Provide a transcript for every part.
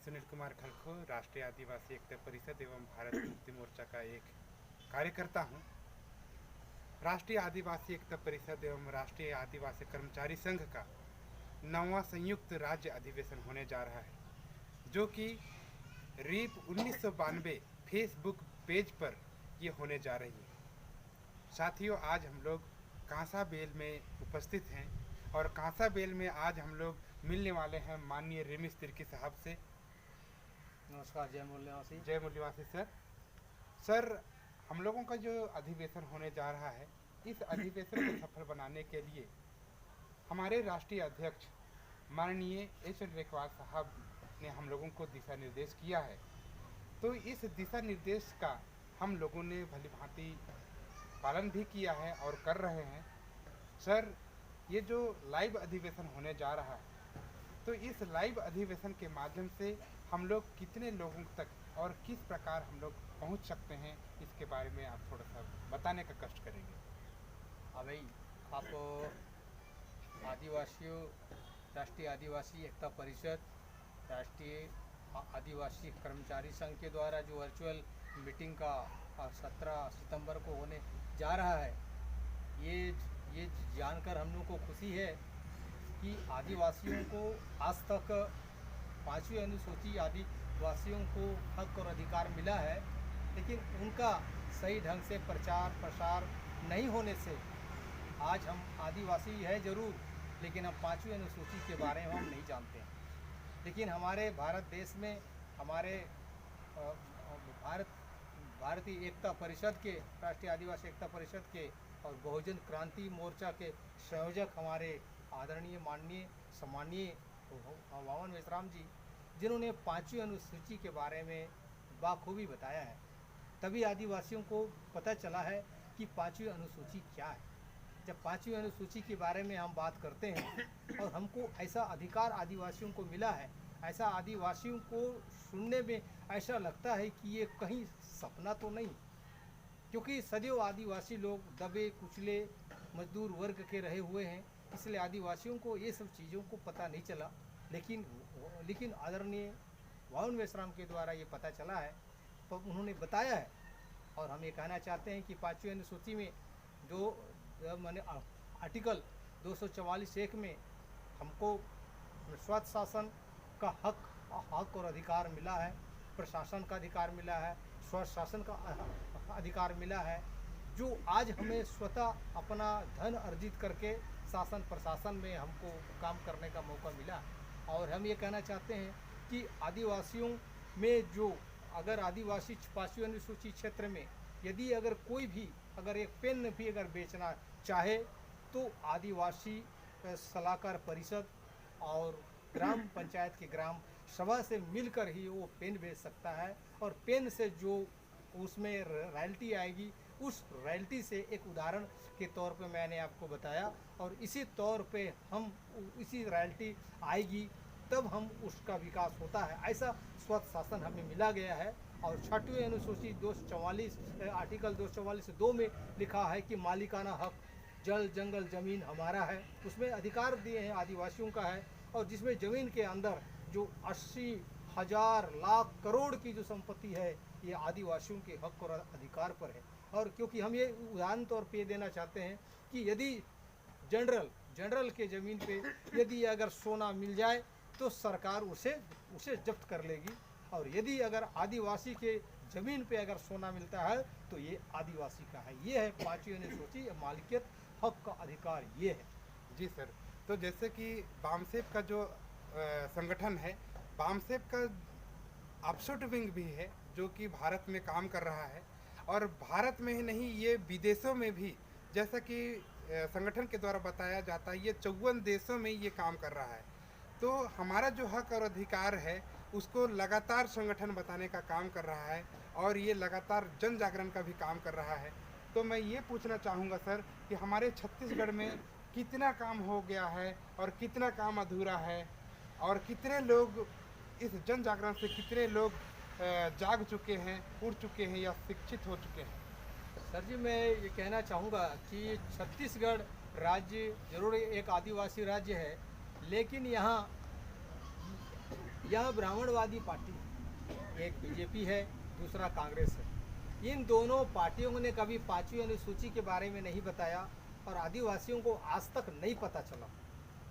सुनील कुमार खलखो, राष्ट्रीय आदिवासी एकता परिषद एवं भारत मुक्ति मोर्चा का एक कार्यकर्ता हूँ। राष्ट्रीय आदिवासी एकता परिषद एवं राष्ट्रीय आदिवासी कर्मचारी संघ का 9वां संयुक्त राज्य अधिवेशन होने जा रहा है, जो कि रीप 1992 फेसबुक पेज पर ये होने जा रही है। साथियों, आज हम लोग कांसा बेल में उपस्थित हैं और कांसा बेल में आज हम लोग मिलने वाले हैं माननीय रेमिस तिर्की साहब से। नमस्कार। जय मूल्यवासी। जय मूल्यवासी सर। सर, हम लोगों का जो अधिवेशन होने जा रहा है, इस अधिवेशन को सफल बनाने के लिए हमारे राष्ट्रीय अध्यक्ष माननीय एस रेखवाल साहब ने हम लोगों को दिशा निर्देश किया है। तो इस दिशा निर्देश का हम लोगों ने भली भांति पालन भी किया है और कर रहे हैं। सर, ये जो लाइव अधिवेशन होने जा रहा है, तो इस लाइव अधिवेशन के माध्यम से हम लोग कितने लोगों तक और किस प्रकार हम लोग पहुंच सकते हैं, इसके बारे में आप थोड़ा सा बताने का कष्ट करेंगे। हाँ भाई, आप आदिवासियों, राष्ट्रीय आदिवासी एकता परिषद, राष्ट्रीय आदिवासी कर्मचारी संघ के द्वारा जो वर्चुअल मीटिंग का 17 सितंबर को होने जा रहा है, ये जानकर हम लोग को खुशी है कि आदिवासियों को आज तक 5वीं अनुसूची आदिवासियों को हक और अधिकार मिला है, लेकिन उनका सही ढंग से प्रचार प्रसार नहीं होने से आज हम आदिवासी है ज़रूर, लेकिन हम 5वीं अनुसूची के बारे में हम नहीं जानते हैं। लेकिन हमारे भारत देश में हमारे भारतीय एकता परिषद के, राष्ट्रीय आदिवासी एकता परिषद के और बहुजन क्रांति मोर्चा के संयोजक हमारे आदरणीय माननीय सम्माननीय वामन मेश्राम जी, जिन्होंने 5वीं अनुसूची के बारे में बाखूबी बताया है, तभी आदिवासियों को पता चला है कि 5वीं अनुसूची क्या है। जब 5वीं अनुसूची के बारे में हम बात करते हैं और हमको ऐसा अधिकार आदिवासियों को मिला है, ऐसा आदिवासियों को सुनने में ऐसा लगता है कि ये कहीं सपना तो नहीं, क्योंकि सदैव आदिवासी लोग दबे कुचले मजदूर वर्ग के रहे हुए हैं, इसलिए आदिवासियों को ये सब चीज़ों को पता नहीं चला। लेकिन आदरणीय वामन मेश्राम के द्वारा ये पता चला है, तो उन्होंने बताया है। और हम ये कहना चाहते हैं कि 5वीं अनुसूची में जो मैंने आर्टिकल 244(1) में हमको स्वच्छ शासन का हक और अधिकार मिला है, प्रशासन का अधिकार मिला है, स्वच्छ शासन का अधिकार मिला है, जो आज हमें स्वतः अपना धन अर्जित करके शासन प्रशासन में हमको काम करने का मौका मिला। और हम ये कहना चाहते हैं कि आदिवासियों में जो अगर आदिवासी 5वीं अनुसूची क्षेत्र में यदि अगर कोई भी अगर एक पेन भी अगर बेचना चाहे, तो आदिवासी सलाहकार परिषद और ग्राम पंचायत की ग्राम सभा से मिलकर ही वो पेन बेच सकता है। और पेन से जो उसमें रॉयल्टी आएगी, उस रॉयल्टी से एक उदाहरण के तौर पे मैंने आपको बताया, और इसी तौर पे हम इसी रॉयल्टी आएगी तब हम उसका विकास होता है। ऐसा स्वच्छ शासन हमें मिला गया है। और 6वीं अनुसूची 244 आर्टिकल 244(2) में लिखा है कि मालिकाना हक जल जंगल ज़मीन हमारा है, उसमें अधिकार दिए हैं आदिवासियों का है। और जिसमें ज़मीन के अंदर जो 80,000 लाख करोड़ की जो संपत्ति है, ये आदिवासियों के हक और अधिकार पर है। और क्योंकि हम ये उदाहरण तौर पे देना चाहते हैं कि यदि जनरल के ज़मीन पे यदि अगर सोना मिल जाए तो सरकार उसे जब्त कर लेगी, और यदि अगर आदिवासी के ज़मीन पे अगर सोना मिलता है तो ये आदिवासी का है। ये है 5वीं अनुसूची, मालिकियत हक का अधिकार ये है। जी सर, तो जैसे कि बामसेफ का जो संगठन है, बामसेफ का ऑफशूट विंग भी है, जो कि भारत में काम कर रहा है, और भारत में ही नहीं, ये विदेशों में भी, जैसा कि संगठन के द्वारा बताया जाता है, ये 54 देशों में ये काम कर रहा है। तो हमारा जो हक और अधिकार है, उसको लगातार संगठन बताने का काम कर रहा है, और ये लगातार जन जागरण का भी काम कर रहा है। तो मैं ये पूछना चाहूँगा सर कि हमारे छत्तीसगढ़ में कितना काम हो गया है और कितना काम अधूरा है, और कितने लोग इस जन जागरण से कितने लोग जाग चुके हैं, उड़ चुके हैं या शिक्षित हो चुके हैं। सर जी, मैं ये कहना चाहूँगा कि छत्तीसगढ़ राज्य ज़रूर एक आदिवासी राज्य है, लेकिन यहाँ यह ब्राह्मणवादी पार्टी है। एक बीजेपी है, दूसरा कांग्रेस है। इन दोनों पार्टियों ने कभी 5वीं अनुसूची के बारे में नहीं बताया और आदिवासियों को आज तक नहीं पता चला,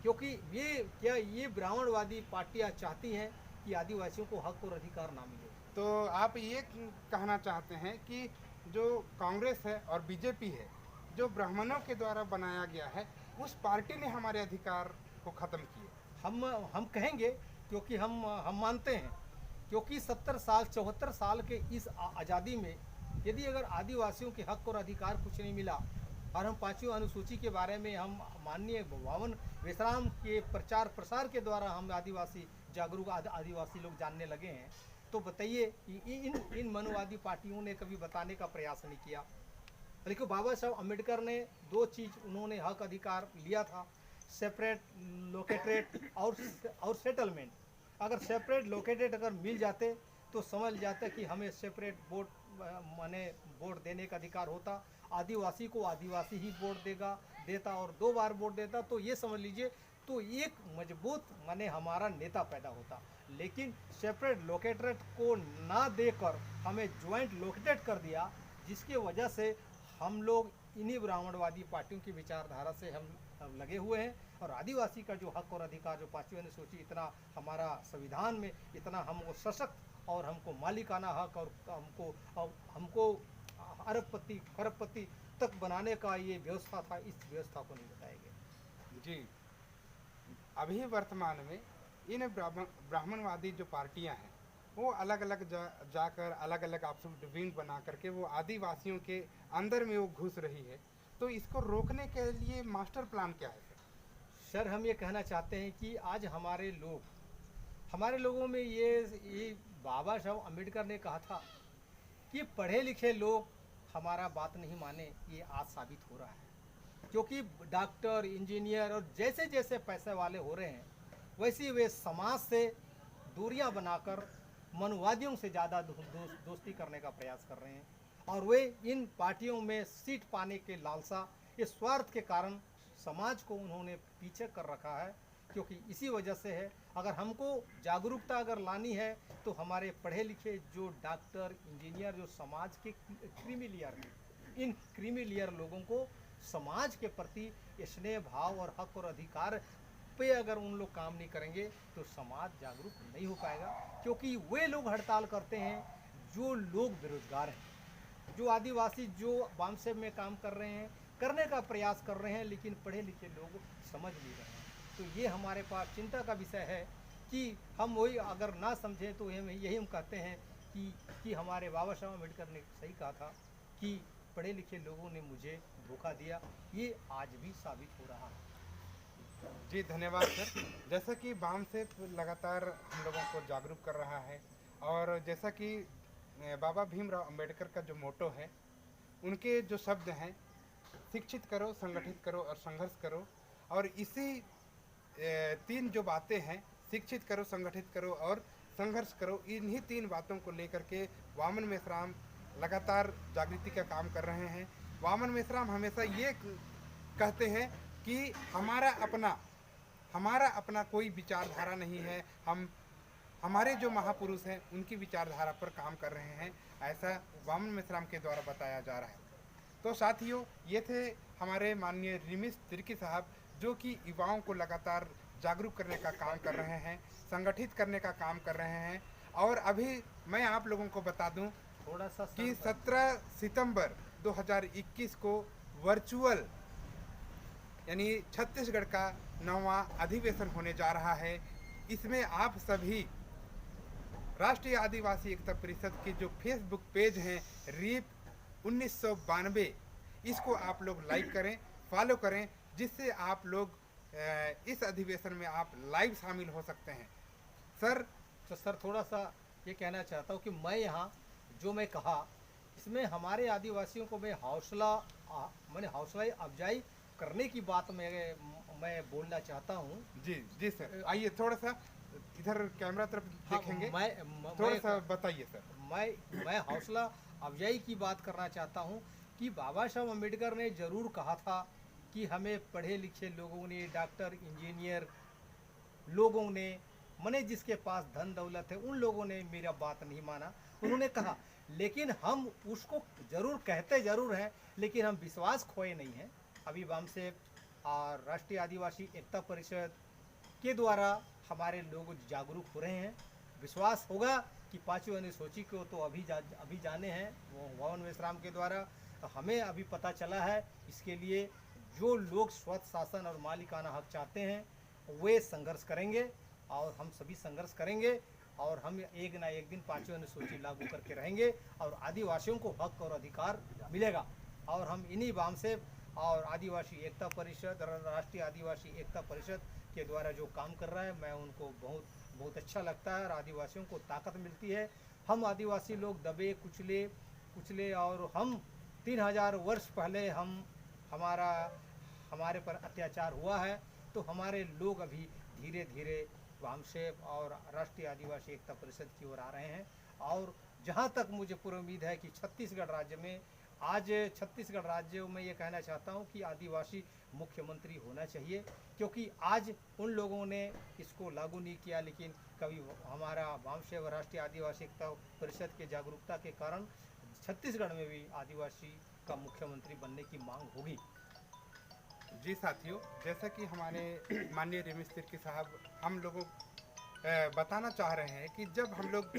क्योंकि ये ब्राह्मणवादी पार्टियां चाहती हैं कि आदिवासियों को हक और अधिकार ना मिले। तो आप ये कहना चाहते हैं कि जो कांग्रेस है और बीजेपी है, जो ब्राह्मणों के द्वारा बनाया गया है, उस पार्टी ने हमारे अधिकार को ख़त्म किया। हम कहेंगे, क्योंकि हम मानते हैं, क्योंकि 70 साल 74 साल के इस आज़ादी में यदि अगर आदिवासियों के हक और अधिकार कुछ नहीं मिला और हम 5वीं अनुसूची के बारे में हम माननीय वामन विश्राम के प्रचार प्रसार के द्वारा हम आदिवासी जागरूक आदिवासी लोग जानने लगे हैं, तो बताइए इन मनुवादी पार्टियों ने कभी बताने का प्रयास नहीं किया। लेकिन बाबा साहब अम्बेडकर ने 2 चीज़ उन्होंने हक अधिकार लिया था, सेपरेट लोकेटेड और सेटलमेंट। अगर सेपरेट लोकेटेड अगर मिल जाते तो समझ जाते कि हमें सेपरेट वोट माने वोट देने का अधिकार होता, आदिवासी को आदिवासी ही वोट देता और 2 बार वोट देता, तो ये समझ लीजिए तो एक मजबूत माने हमारा नेता पैदा होता। लेकिन सेपरेट लोकेटेड को ना देकर हमें ज्वाइंट लोकेटेड कर दिया, जिसकी वजह से हम लोग इन्हीं ब्राह्मणवादी पार्टियों की विचारधारा से हम लगे हुए हैं। और आदिवासी का जो हक और अधिकार, जो 5वीं अनुसूची इतना हमारा संविधान में इतना हमको सशक्त और हमको मालिकाना हक और हमको अरबपति खरबपति तक बनाने का ये व्यवस्था था, इस व्यवस्था को नहीं बताएंगे। जी, अभी वर्तमान में इन ब्राह्मणवादी जो पार्टियां हैं, वो अलग अलग जाकर अलग अलग आपस विंग बना करके वो आदिवासियों के अंदर में वो घुस रही है। तो इसको रोकने के लिए मास्टर प्लान क्या है सर? हम ये कहना चाहते हैं कि आज हमारे लोगों में ये बाबा साहब अम्बेडकर ने कहा था कि पढ़े लिखे लोग हमारा बात नहीं माने, ये आज साबित हो रहा है। क्योंकि डॉक्टर, इंजीनियर और जैसे जैसे पैसे वाले हो रहे हैं, वैसे वे समाज से दूरियां बनाकर मनुवादियों से ज़्यादा दोस्ती करने का प्रयास कर रहे हैं। और वे इन पार्टियों में सीट पाने के लालसा, इस स्वार्थ के कारण समाज को उन्होंने पीछे कर रखा है। क्योंकि इसी वजह से है, अगर हमको जागरूकता अगर लानी है तो हमारे पढ़े लिखे जो डॉक्टर, इंजीनियर, जो समाज के क्रीमी लेयर हैं, इन क्रीमी लेयर लोगों को समाज के प्रति स्नेह भाव और हक और अधिकार पे अगर उन लोग काम नहीं करेंगे तो समाज जागरूक नहीं हो पाएगा। क्योंकि वे लोग हड़ताल करते हैं जो लोग बेरोजगार हैं, जो आदिवासी जो बामसेब में काम कर रहे हैं, करने का प्रयास कर रहे हैं, लेकिन पढ़े लिखे लोग समझ नहीं रहे हैं। तो ये हमारे पास चिंता का विषय है कि हम वही अगर ना समझें तो यही हम कहते हैं कि हमारे बाबा साहब अम्बेडकर ने सही कहा था कि पढ़े लिखे लोगों ने मुझे धोखा दिया। ये आज भी साबित हो रहा है। जी धन्यवाद सर। जैसा कि बामसेब लगातार हम लोगों को जागरूक कर रहा है, और जैसा कि बाबा भीमराव अंबेडकर का जो मोटो है, उनके जो शब्द हैं, शिक्षित करो, संगठित करो और संघर्ष करो, और इसी 3 जो बातें हैं, शिक्षित करो, संगठित करो और संघर्ष करो, इन्हीं 3 बातों को लेकर के वामन मेश्राम लगातार जागृति का काम कर रहे हैं। वामन मेश्राम हमेशा ये कहते हैं कि हमारा अपना कोई विचारधारा नहीं है, हमारे जो महापुरुष हैं उनकी विचारधारा पर काम कर रहे हैं, ऐसा वामन मेश्राम के द्वारा बताया जा रहा है। तो साथियों, ये थे हमारे माननीय रिमिश तिर्की साहब, जो कि युवाओं को लगातार जागरूक करने का काम कर रहे हैं, संगठित करने का काम कर रहे हैं। और अभी मैं आप लोगों को बता दूं थोड़ा सा कि 17 सितंबर 2021 को वर्चुअल यानी छत्तीसगढ़ का 9वां अधिवेशन होने जा रहा है। इसमें आप सभी राष्ट्रीय आदिवासी एकता परिषद के जो फेसबुक पेज हैं, रीप 1992, इसको आप लोग लाइक करें, फॉलो करें, जिससे आप लोग इस अधिवेशन में आप लाइव शामिल हो सकते हैं। सर तो सर थोड़ा सा ये कहना चाहता हूँ कि मैं यहाँ जो मैं कहा, इसमें हमारे आदिवासियों को मैंने हौसला अफजाई करने की बात मैं बोलना चाहता हूँ। जी सर, आइए थोड़ा सा इधर कैमरा तरफ देखेंगे। थोड़ा सा बताइए सर। मैं हौसला अफजाई की बात करना चाहता हूँ कि बाबा साहब अम्बेडकर ने ज़रूर कहा था कि हमें पढ़े लिखे लोगों ने, डॉक्टर, इंजीनियर लोगों ने मने जिसके पास धन दौलत है, उन लोगों ने मेरा बात नहीं माना। उन्होंने कहा, लेकिन हम उसको जरूर कहते जरूर हैं, लेकिन हम विश्वास खोए नहीं हैं। अभी वामसेप और राष्ट्रीय आदिवासी एकता परिषद के द्वारा हमारे लोग जागरूक हो रहे हैं। विश्वास होगा कि पांचवी अनुसूची को तो अभी जाने हैं वो वामन मेश्राम के द्वारा। हमें अभी पता चला है, इसके लिए जो लोग स्वतः शासन और मालिकाना हक चाहते हैं वे संघर्ष करेंगे और हम सभी संघर्ष करेंगे और हम एक ना एक दिन पांचवी अनुसूची लागू करके रहेंगे और आदिवासियों को हक और अधिकार मिलेगा। और हम इन्हीं वामसेप और आदिवासी एकता परिषद, राष्ट्रीय आदिवासी एकता परिषद के द्वारा जो काम कर रहा है, मैं उनको बहुत अच्छा लगता है और आदिवासियों को ताकत मिलती है। हम आदिवासी लोग दबे कुचले और हम 3000 वर्ष पहले हमारे पर अत्याचार हुआ है, तो हमारे लोग अभी धीरे धीरे वामसेप और राष्ट्रीय आदिवासी एकता परिषद की ओर आ रहे हैं। और जहाँ तक मुझे पूरी उम्मीद है कि छत्तीसगढ़ राज्य में ये कहना चाहता हूँ कि आदिवासी मुख्यमंत्री होना चाहिए, क्योंकि आज उन लोगों ने इसको लागू नहीं किया, लेकिन कभी हमारा वामसेप और राष्ट्रीय आदिवासी एकता परिषद के जागरूकता के कारण छत्तीसगढ़ में भी आदिवासी का मुख्यमंत्री बनने की मांग होगी। जी साथियों, जैसा कि हमारे माननीय रेमिश तिर्की साहब हम लोगों बताना चाह रहे हैं कि जब हम लोग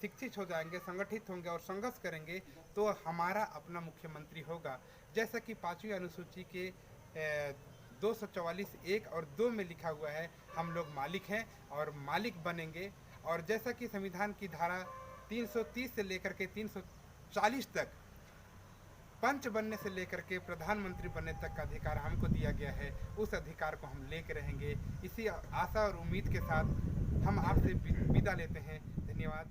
शिक्षित हो जाएंगे, संगठित होंगे और संघर्ष करेंगे तो हमारा अपना मुख्यमंत्री होगा। जैसा कि पांचवी अनुसूची के 244(1) और 2 में लिखा हुआ है, हम लोग मालिक हैं और मालिक बनेंगे। और जैसा कि संविधान की धारा 330 से लेकर के 340 तक पंच बनने से लेकर के प्रधानमंत्री बनने तक का अधिकार हमको दिया गया है, उस अधिकार को हम लेके रहेंगे। इसी आशा और उम्मीद के साथ हम आपसे विदा लेते हैं। धन्यवाद।